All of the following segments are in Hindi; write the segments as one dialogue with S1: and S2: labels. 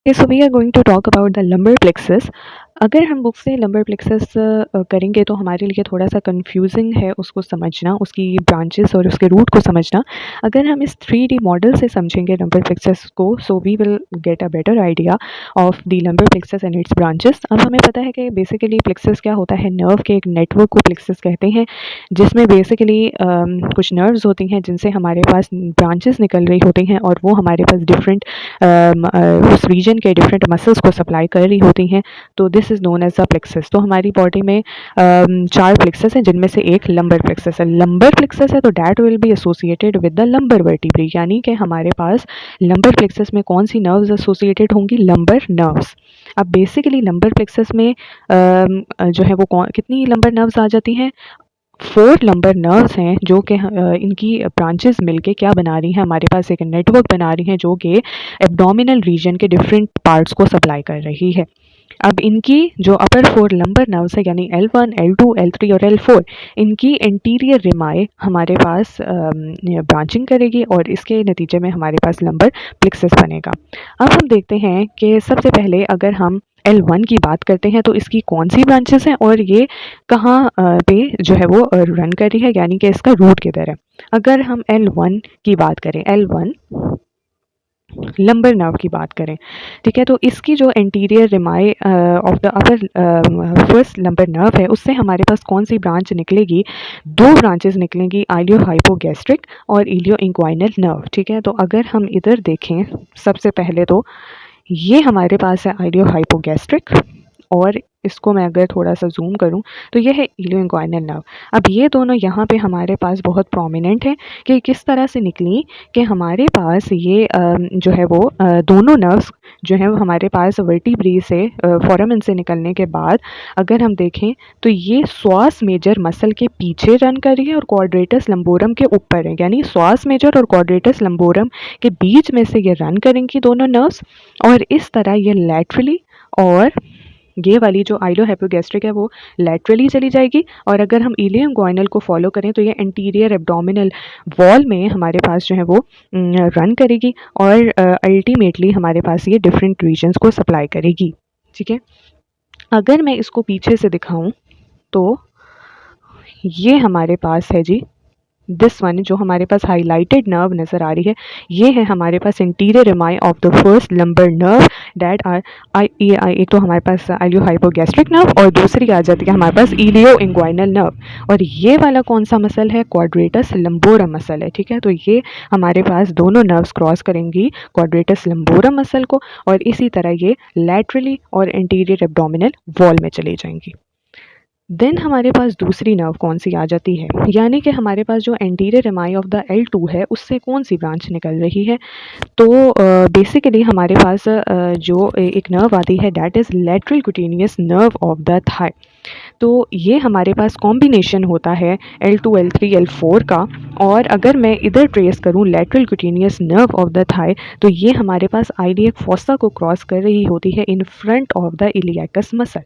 S1: So we are going to talk about the lumbar plexus. अगर हम बुक से लंबर प्लेक्सस करेंगे तो हमारे लिए थोड़ा सा कंफ्यूजिंग है उसको समझना, उसकी ब्रांचेस और उसके रूट को समझना। अगर हम इस 3D मॉडल से समझेंगे लंबर प्लेक्सस को, so we will get a better idea of the lumbar plexus and its branches. अब हमें पता है कि बेसिकली प्लेक्सस क्या होता है, नर्व के एक नेटवर्क को प्लेक्सस कहते हैं, जिसमें बेसिकली कुछ नर्व्स होती हैं जिनसे हमारे पास ब्रांचेस निकल रही होती हैं और वो हमारे पास डिफरेंट उस रीजन के डिफरेंट मसल्स को सप्लाई कर रही होती हैं। तो this is known as the plexus. तो हमारी बॉडी में चार प्लेक्सस हैं जिनमें से एक लंबर प्लेक्सस है। लंबर प्लेक्सस है तो that will be associated with the lumbar vertebrae, यानी कि हमारे पास लंबर प्लेक्सस में कौन सी नर्व्स एसोसिएटेड होंगी, लंबर नर्व्स। अब बेसिकली लंबर प्लेक्सस में जो है वो कितनी लंबर नर्व्स आ जाती हैं, 4 लंबर नर्व्स हैं जो कि इनकी ब्रांचेस मिलके क्या बना रही हैं, हमारे पास एक नेटवर्क बना रही हैं जो कि एब्डोमिनल रीजन के डिफरेंट पार्ट्स को सप्लाई कर रही है। अब इनकी जो अपर 4 लंबर नर्व्स है यानी L1, L2, L3 और L4, इनकी इंटीरियर रिमाए हमारे पास ब्रांचिंग करेगी और इसके नतीजे में हमारे पास लंबर प्लेक्सस बनेगा। अब हम देखते हैं कि सबसे पहले अगर हम L1 की बात करते हैं तो इसकी कौन सी ब्रांचेस हैं और ये कहाँ पे जो है वो रन कर रही है, यानी कि इसका रूट किधर है। अगर हम L1 की बात करें, L1 लंबर नर्व की बात करें, ठीक है, तो इसकी जो anterior rami of the upper first lumbar nerve है उससे हमारे पास कौन सी ब्रांच निकलेगी, दो ब्रांचेस निकलेंगी, आइलियो हाइपोगैस्ट्रिक और इलियो इंक्वाइनल नर्व। ठीक है, तो अगर हम इधर देखें सबसे पहले तो ये हमारे पास है आइलियो हाइपोगैस्ट्रिक, और इसको मैं अगर थोड़ा सा जूम करूं तो ये है इलियो इंक्वाइनल नर्व। अब ये दोनों यहाँ पे हमारे पास बहुत प्रोमिनेंट है कि किस तरह से निकली, कि हमारे पास ये जो है वो दोनों नर्व्स जो है वो हमारे पास वर्टिब्री से फोरामेन से निकलने के बाद अगर हम देखें तो ये श्वास मेजर मसल के पीछे रन कर रही है और क्वाड्रेटस लंबोरम के ऊपर है, यानी श्वास मेजर और क्वाड्रेटस लंबोरम के बीच में से ये रन करेंगी दोनों नर्व्स, और इस तरह ये लैटरली और ये वाली जो आइलो हाइपोगैस्ट्रिक है वो लैटरली चली जाएगी, और अगर हम इलियो इंग्वाइनल को फॉलो करें तो ये एंटीरियर एब्डोमिनल वॉल में हमारे पास जो है वो रन करेगी और अल्टीमेटली हमारे पास ये डिफरेंट रीजन्स को सप्लाई करेगी। ठीक है, अगर मैं इसको पीछे से दिखाऊं तो ये हमारे पास है जी, दिस वन जो हमारे पास हाईलाइटेड नर्व नज़र आ रही है, ये है हमारे पास interior rami of the first lumbar nerve that are एक तो हमारे पास आइलियो हाइपोगैस्ट्रिक नर्व और दूसरी आ जाती है हमारे पास इलियो इंग्वाइनल नर्व, और ये वाला कौन सा मसल है, क्वाड्रेटस लंबोरम मसल है। ठीक है, तो ये हमारे पास दोनों नर्व्स क्रॉस करेंगी क्वाड्रेटस लंबोरम मसल को, और इसी तरह ये लैटरली और इंटीरियर एब्डोमिनल वॉल में चली जाएंगी। देन हमारे पास दूसरी नर्व कौन सी आ जाती है, यानी कि हमारे पास जो एंटीरियर एमाई ऑफ द L2 है उससे कौन सी ब्रांच निकल रही है, तो बेसिकली हमारे पास जो एक नर्व आती है that is lateral cutaneous nerve of the thigh. तो ये हमारे पास कॉम्बिनेशन होता है L2, L3, L4 का, और अगर मैं इधर ट्रेस करूँ lateral cutaneous nerve of the thigh तो ये हमारे पास आइलियक फोसा को क्रॉस कर रही होती है in front of the iliacus muscle.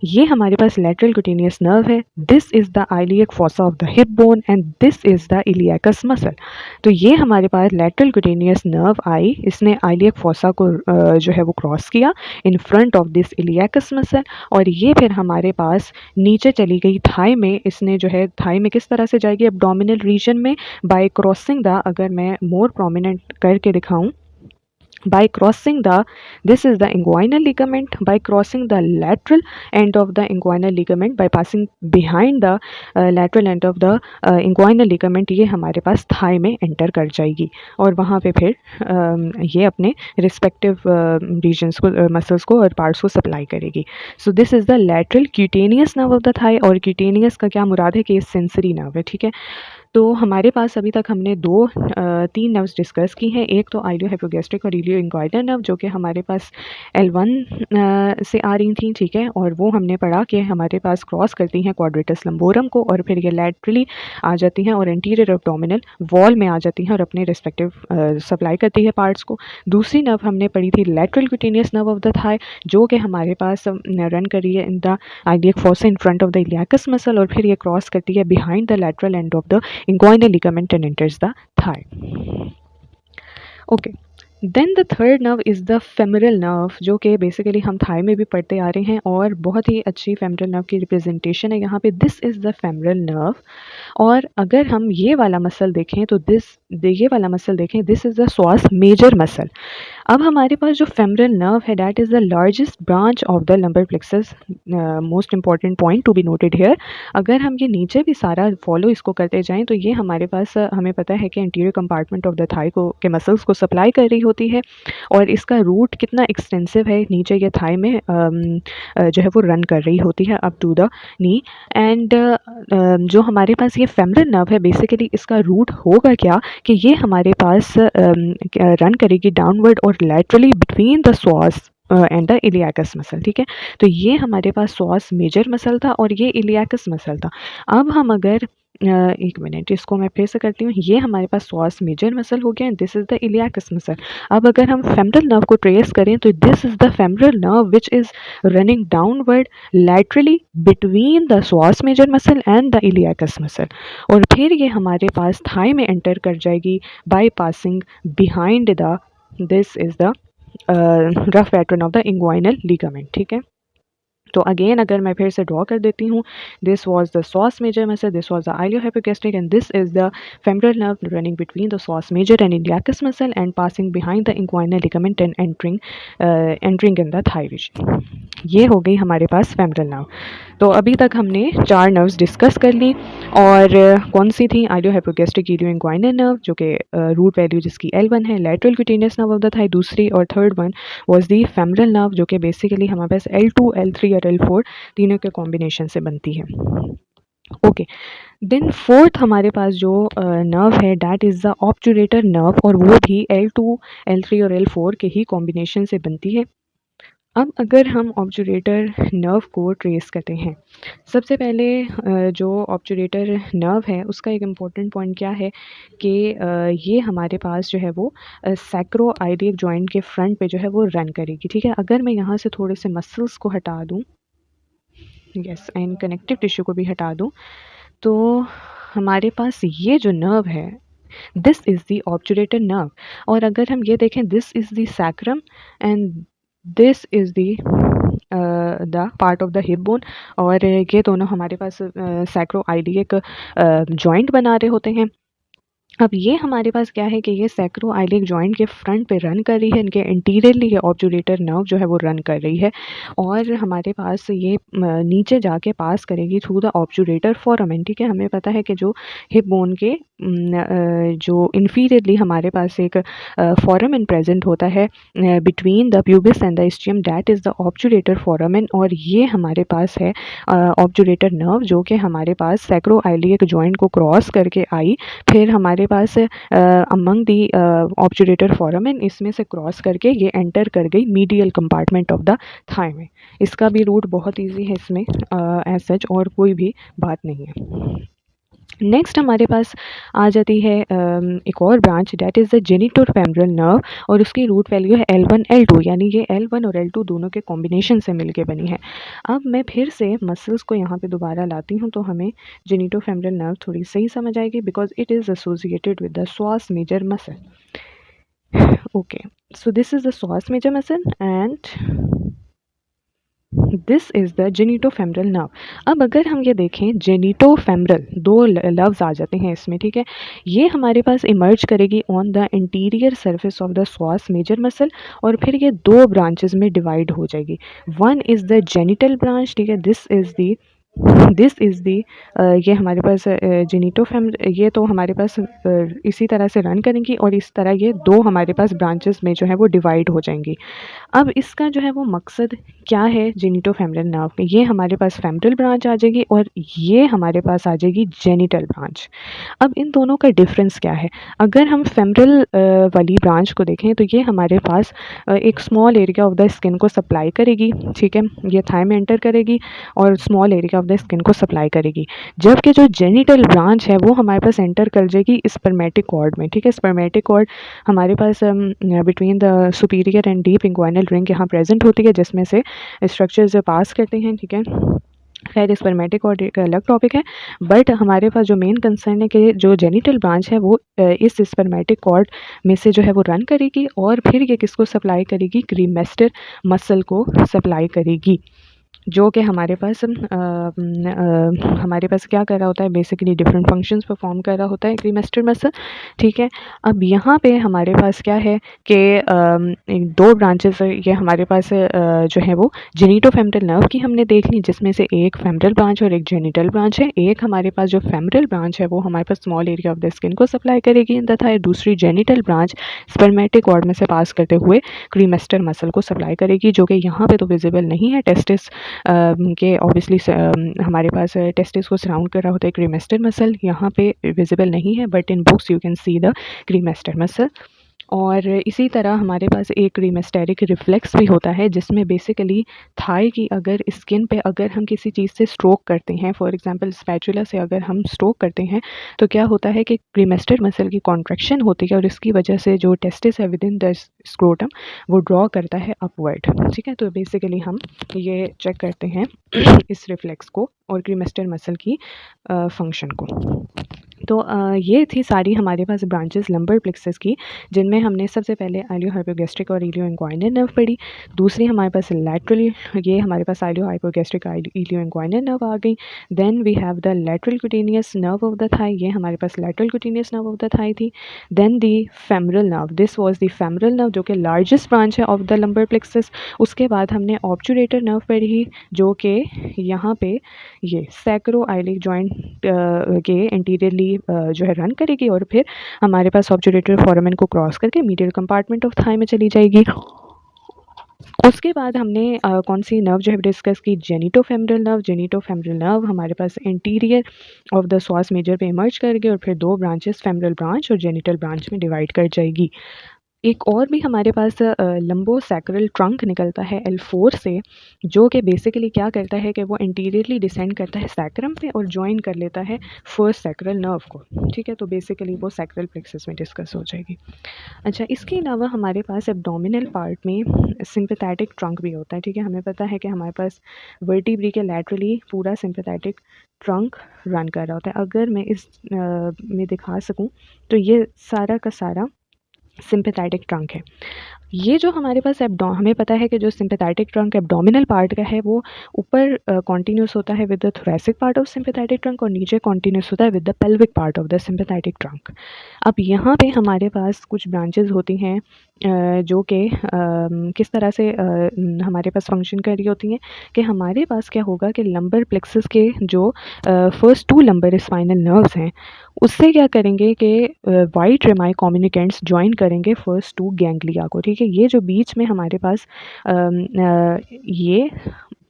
S1: ये हमारे पास लेटरल क्यूटेनियस नर्व है, this is the iliac fossa of the hip bone and this is the iliacus muscle. तो ये हमारे पास लेटरल क्यूटेनियस नर्व आई, इसने आइलियक फोसा को जो है वो क्रॉस किया in front of this इलियाकस muscle, और ये फिर हमारे पास नीचे चली गई थाई में, इसने जो है थाई में किस तरह से जाएगी, एब्डोमिनल रीजन में बाय क्रॉसिंग द, अगर मैं मोर प्रोमिनेंट करके दिखाऊं, by crossing the, this is the inguinal ligament, by crossing the lateral end of the inguinal ligament by passing behind the lateral end of the inguinal ligament, ये हमारे पास थाई में एंटर कर जाएगी और वहाँ पे फिर ये अपने रिस्पेक्टिव रीजन्स को मसल्स को और पार्ट्स को सप्लाई करेगी। So this is the lateral cutaneous nerve of the thigh, और क्यूटेनियस का क्या मुराद है कि ये सेंसरी नर्व है। ठीक है, तो हमारे पास अभी तक हमने तीन नर्व्स डिस्कस की हैं, एक तो आइलियो हाइपोगैस्ट्रिक और इलियो इंक्वाइनल नर्व जो कि हमारे पास L1 से आ रही थी। ठीक है, और वो हमने पढ़ा कि हमारे पास क्रॉस करती हैं क्वाड्रेटस लंबोरम को और फिर ये लैटरली आ जाती हैं और एंटीरियर एब्डोमिनल वॉल में आ जाती हैं और अपने रिस्पेक्टिव सप्लाई करती है पार्ट्स को। दूसरी नर्व हमने पढ़ी थी lateral cutaneous nerve of the thigh, जो कि हमारे पास रन कर रही है in the iliac fossa in front of the iliacus muscle, और फिर ये क्रॉस करती है behind the lateral end of the inguinal ligament and enters the thigh. Okay, then the third nerve is the femoral nerve, जो कि बेसिकली हम थाई में भी पढ़ते आ रहे हैं और बहुत ही अच्छी फेमरल नर्व की रिप्रेजेंटेशन है यहाँ पे। This is the femoral nerve. और अगर हम ये वाला मसल देखें तो ये वाला मसल देखें, this is the psoas major muscle. अब हमारे पास जो फेमरल नर्व है that is the largest branch of the lumbar plexus. Most important point to be noted here. अगर हम ये नीचे भी सारा फॉलो इसको करते जाएं तो ये हमारे पास हमें पता है कि anterior compartment of the thigh को के मसल्स को सप्लाई कर रही होती है और इसका रूट कितना एक्सटेंसिव है नीचे ये थाई में जो है वो रन कर रही होती है up to the knee. And जो हमारे पास ये फेमरल नर्व है बेसिकली इसका रूट होगा क्या कि ये हमारे पास रन करेगी डाउनवर्ड और laterally between the psoas and the iliacus muscle. ठीक है, तो ये हमारे पास श्वास मेजर मसल था और ये इलियाकस मसल था। अब हम अगर एक मिनट इसको मैं फिर से करती हूँ, ये हमारे पास श्वास मेजर मसल हो गया and this is the iliacus muscle. अब अगर हम फेमरल नर्व को ट्रेस करें तो this is the femoral nerve which is running downward laterally between the psoas major muscle and the iliacus muscle. और फिर ये हमारे पास थाई में एंटर कर जाएगी by passing behind the this is the rough pattern of the inguinal ligament. ठीक है, तो अगेन अगर मैं फिर से ड्रॉ कर देती हूँ, this was the psoas major muscle, this was the iliohypogastric and this is the femoral nerve running between the psoas major and iliacus muscle and passing behind the inguinal ligament and entering in the thigh region. ये हो गई हमारे पास फेमरल नर्व। तो अभी तक हमने 4 नर्व्स डिस्कस कर ली और कौन सी थी, आइलियोहाइपोगैस्ट्रिक इलियो इंक्वाइनल नर्व जो कि रूट वैल्यू जिसकी L1 है, lateral cutaneous nerve of the thigh दूसरी, और third one was the femoral nerve जो कि बेसिकली हमारे पास L2, L3 और L4 तीनों के कॉम्बिनेशन से बनती है। ओके, देन फोर्थ हमारे पास जो नर्व है डैट इज़ द ऑब्चुरेटर नर्व और वो भी L2, L3 और L4 के ही कॉम्बिनेशन से बनती है। अब अगर हम ऑब्चुरेटर नर्व को ट्रेस करते हैं, सबसे पहले जो ऑब्चुरेटर नर्व है उसका एक इम्पॉर्टेंट पॉइंट क्या है कि ये हमारे पास जो है वो सैक्रो आइलियक जॉइंट के फ्रंट पे जो है वो रन करेगी। ठीक है, अगर मैं यहाँ से थोड़े से मसल्स को हटा दूँ, यस, एंड कनेक्टिव टिश्यू को भी हटा दूँ, तो हमारे पास ये जो नर्व है दिस इज़ दी ऑब्चुरेटर नर्व। और अगर हम ये देखें, this is the sacrum and this is the the part of the hip bone, और ये दोनों हमारे पास सैक्रो आइलियक जॉइंट बना रहे होते हैं। अब ये हमारे पास क्या है कि ये सैक्रो आइलियक जॉइंट के फ्रंट पे रन कर रही है, इनके इंटीरियरली ये ऑब्चुरेटर नर्व जो है वो रन कर रही है और हमारे पास ये नीचे जाके पास करेगी थ्रू द ऑब्चुरेटर फोरामेन। ठीक है, हमें पता है कि जो हिप बोन के जो इंफीरियरली हमारे पास एक फोरामेन प्रेजेंट होता है between the pubis and the ischium, that is the obturator foramen, और ये हमारे पास है ऑब्चुरेटर नर्व जो कि हमारे पास सैक्रो आइलियक जॉइंट को क्रॉस करके आई, फिर हमारे पास अमंग दी ऑब्चुरेटर फोरामेन, इसमें से क्रॉस करके ये एंटर कर गई medial compartment of the thigh में। इसका भी रूट बहुत इजी है इसमें एज सच, और कोई भी बात नहीं है। नेक्स्ट हमारे पास आ जाती है एक और branch that is the genitofemoral nerve और उसकी रूट वैल्यू है L1, L2, यानी ये L1 और L2 दोनों के कॉम्बिनेशन से मिलके बनी है। अब मैं फिर से मसल्स को यहाँ पे दोबारा लाती हूँ तो हमें जेनिटोफेमरल नर्व थोड़ी सही समझ आएगी because it is associated with the psoas major muscle. Okay, so this is the psoas major muscle and this is the genitofemoral nerve. अब अगर हम ये देखें, जेनिटोफेमरल दो लफ्ज़ आ जाते हैं इसमें। ठीक है, ये हमारे पास इमर्ज करेगी on the interior surface of the psoas major muscle और फिर ये दो ब्रांचेस में डिवाइड हो जाएगी। One is the genital branch. ठीक है, दिस इज़ दी ये हमारे पास ये तो हमारे पास इसी तरह से रन करेंगी और इस तरह ये दो हमारे पास ब्रांचेस में जो है वो डिवाइड हो जाएंगी। अब इसका जो है वो मकसद क्या है जेनिटोफेमरल नर्व में, ये हमारे पास फेमरल ब्रांच आ जाएगी और ये हमारे पास आ जाएगी जेनिटल ब्रांच। अब इन दोनों का डिफरेंस क्या है, अगर हम फेमरल वाली ब्रांच को देखें तो ये हमारे पास एक small area of the skin को सप्लाई करेगी। ठीक है, ये थाई में एंटर करेगी और small area of the skin को सप्लाई करेगी, जबकि जो जेनिटल ब्रांच है वो हमारे पास एंटर कर जाएगी स्पर्मेटिक कॉर्ड में। ठीक है, स्पर्मेटिक कॉर्ड हमारे पास between the superior and deep inguinal ring यहाँ प्रेजेंट होती है जिसमें से स्ट्रक्चर्स पास करते हैं। ठीक है, खैर स्पर्मेटिक कॉर्ड एक अलग टॉपिक है, बट हमारे पास जो मेन कंसर्न है कि जो जेनिटल ब्रांच है वो इस स्पर्मेटिक कॉर्ड में से जो है वो रन करेगी और फिर ये किसको सप्लाई करेगी, क्रीमेस्टर मसल को सप्लाई करेगी, जो कि हमारे पास क्या कर रहा होता है, बेसिकली डिफरेंट फंक्शंस परफॉर्म कर रहा होता है क्रीमेस्टर मसल। ठीक है, अब यहाँ पे हमारे पास क्या है कि दो ब्रांचेस ये हमारे पास जो है वो जेनिटोफेमरल नर्व की हमने देख ली, जिसमें से एक फेमरल ब्रांच और एक जेनिटल ब्रांच है। एक हमारे पास जो फेमरल ब्रांच है वो हमारे पास small area of the skin को सप्लाई करेगी तथा दूसरी जेनिटल ब्रांच स्पर्मेटिक कॉर्ड में से पास करते हुए क्रीमेस्टर मसल को सप्लाई करेगी, जो कि यहाँ पे तो विजिबल नहीं है। टेस्टिस के ऑब्वियसली हमारे पास टेस्टिस को सराउंड कर रहा होता है क्रीमेस्टर मसल, यहाँ पे विजिबल नहीं है, but in books you can see the cremaster muscle. और इसी तरह हमारे पास एक क्रीमेस्टेरिक रिफ्लेक्स भी होता है, जिसमें बेसिकली थाई की अगर स्किन पे अगर हम किसी चीज़ से स्ट्रोक करते हैं, फॉर एग्जांपल स्पैचुला से अगर हम स्ट्रोक करते हैं, तो क्या होता है कि क्रीमेस्टर मसल की कॉन्ट्रैक्शन होती है और इसकी वजह से जो टेस्टिस है विद इन द स्क्रोटम वो ड्रॉ करता है अपवर्ड। ठीक है, तो बेसिकली हम ये चेक करते हैं इस रिफ्लेक्स को और क्रीमेस्टर मसल की फंक्शन को। तो ये थी सारी हमारे पास ब्रांचेस लंबर प्लेक्सस की, जिनमें हमने सबसे पहले आइलियो हाइपोगैस्ट्रिक और इलियो इंग्वाइनल नर्व पढ़ी। दूसरी हमारे पास लैटरल, ये हमारे पास iliohypogastric ilioinguinal nerve आ गई। Then we have the lateral cutaneous nerve of the thigh, ये हमारे पास lateral cutaneous nerve of the thigh थी। Then the femoral nerve, this was the femoral nerve जो कि लार्जेस्ट ब्रांच है ऑफ द लंबर प्लेक्सस। उसके बाद हमने ऑब्चुरेटर नर्व पढ़ी, जो कि यहाँ पे ये सैक्रो आइलिक जॉइंट के इंटीरियरली जो है रन करेगी और फिर हमारे पास ऑब्चुरेटर फोरामेन को क्रॉस करके मीडियल कंपार्टमेंट ऑफ थाई में चली जाएगी। उसके बाद हमने कौन सी नर्व जो है डिस्कस की, जेनिटोफेमरल नर्व। जेनिटोफेमरल नर्व हमारे पास interior of the psoas major पे इमर्ज करके और फिर दो ब्रांचेस फेमरल ब्रांच और जेनिटल ब्रांच में डिवाइड कर जाएगी। एक और भी हमारे पास लंबो सैक्रल ट्रंक निकलता है L4 से, जो कि बेसिकली क्या करता है कि वो इंटीरियरली डिसेंड करता है सैक्रम पे और ज्वाइन कर लेता है फर्स्ट सैक्रल नर्व को। ठीक है, तो बेसिकली वो सैक्रल प्लेक्सस में डिस्कस हो जाएगी। अच्छा, इसके अलावा हमारे पास एब्डोमिनल पार्ट में सिंपैथेटिक ट्रंक भी होता है। ठीक है, हमें पता है कि हमारे पास वर्टिब्री के लैटरली पूरा सिंपैथेटिक ट्रंक रन कर रहा होता है। अगर मैं इस में दिखा सकूं तो ये सारा का सारा सिंपैथेटिक ट्रंक है। ये जो हमारे पास हमें पता है कि जो सिंपैथेटिक ट्रंक एब्डोमिनल पार्ट का है वो ऊपर कॉन्टिन्यूस होता है with the thoracic part of sympathetic trunk और नीचे कॉन्टिन्यूस होता है with the pelvic part of the sympathetic trunk. अब यहाँ पे हमारे पास कुछ ब्रांचेस होती हैं जो कि किस तरह से हमारे पास फंक्शन कर रही होती हैं कि हमारे पास क्या होगा कि लंबर प्लेक्सस के जो first two lumbar spinal nerves हैं उससे क्या करेंगे कि वाइट रेमाई कम्युनिकेंट्स ज्वाइन करेंगे फर्स्ट टू गैंग्लिया को। ठीक है, ये जो बीच में हमारे पास ये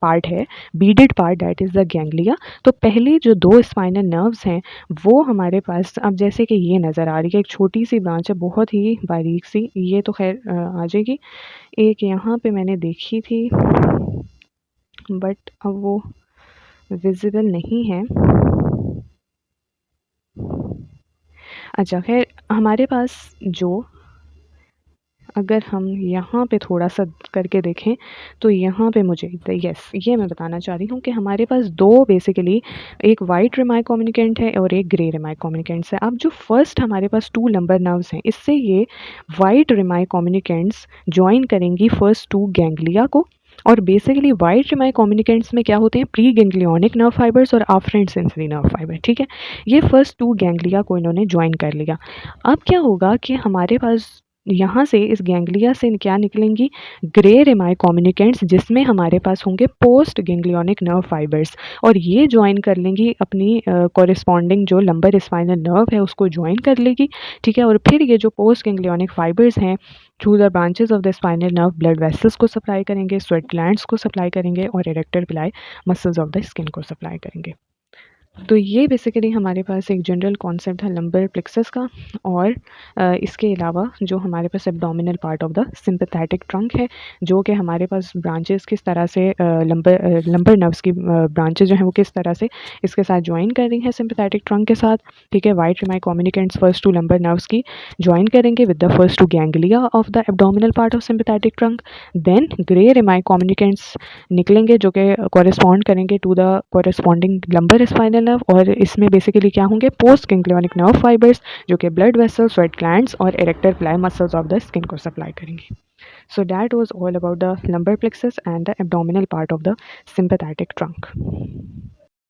S1: पार्ट है, beaded part, that is the ganglia. तो पहली जो दो स्पाइनल नर्व्स हैं वो हमारे पास, अब जैसे कि ये नज़र आ रही है, एक छोटी सी ब्रांच है बहुत ही बारीक सी, ये तो खैर आ जाएगी। एक यहाँ पे मैंने देखी थी बट अब वो विजिबल नहीं है। अच्छा, खैर हमारे पास जो, अगर हम यहाँ पे थोड़ा सा करके देखें तो यहाँ पे मुझे यस, ये मैं बताना चाह रही हूँ कि हमारे पास दो बेसिकली, एक वाइट रेमाई कम्युनिकेंट है और एक ग्रे रेमाई कम्युनिकेंट्स है। अब जो फर्स्ट हमारे पास टू लंबर नर्व्स हैं, इससे ये वाइट रेमाई कम्युनिकेंट्स ज्वाइन करेंगी फर्स्ट टू गैंग्लिया को। और बेसिकली वाइट रेमाई कम्युनिकेंट्स में क्या होते हैं, प्री गैंग्लियोनिक नर्व फाइबर्स और आफ्रेंट सेंसरी नर्व फाइबर। ठीक है, ये फर्स्ट टू गैंग्लिया को इन्होंने ज्वाइन कर लिया। अब क्या होगा कि हमारे पास यहाँ से इस गैंग्लिया से क्या निकलेंगी, ग्रे रेमाई कम्युनिकेंट्स, जिसमें हमारे पास होंगे पोस्ट गैंग्लियोनिक नर्व फाइबर्स और ये ज्वाइन कर लेंगी अपनी कॉरेस्पॉन्डिंग जो लंबर स्पाइनल नर्व है उसको ज्वाइन कर लेगी। ठीक है, और फिर ये जो पोस्ट गैंग्लियोनिक फाइबर्स हैं through the branches of the spinal nerve blood vessels को सप्लाई करेंगे, स्वेट ग्लैंड्स को सप्लाई करेंगे और erector pili muscles of the skin को सप्लाई करेंगे। तो ये बेसिकली हमारे पास एक जनरल कॉन्सेप्ट है लंबर प्लेक्सस का। और इसके अलावा जो हमारे पास abdominal part of the sympathetic trunk है, जो कि हमारे पास ब्रांचेस किस तरह से लंबर नर्व्स की ब्रांचेस जो हैं वो किस तरह से इसके साथ ज्वाइन कर रही हैं सिंपैथेटिक ट्रंक के साथ। ठीक है, white rami communicantes first two lumbar nerves की ज्वाइन करेंगे with the first two ganglia of the abdominal part of sympathetic trunk. Then grey rami communicantes निकलेंगे जो कि कॉरेस्पॉन्ड करेंगे to the corresponding lumbar spinal nerve, और इसमें बेसिकली क्या होंगे, पोस्ट गैंग्लियोनिक नर्व फाइबर्स जो कि ब्लड वेसल्स, स्वेट ग्लैंड्स और erector ply muscles of the skin को सप्लाई करेंगे। So that was all about the lumbar plexus and the abdominal part of the sympathetic trunk.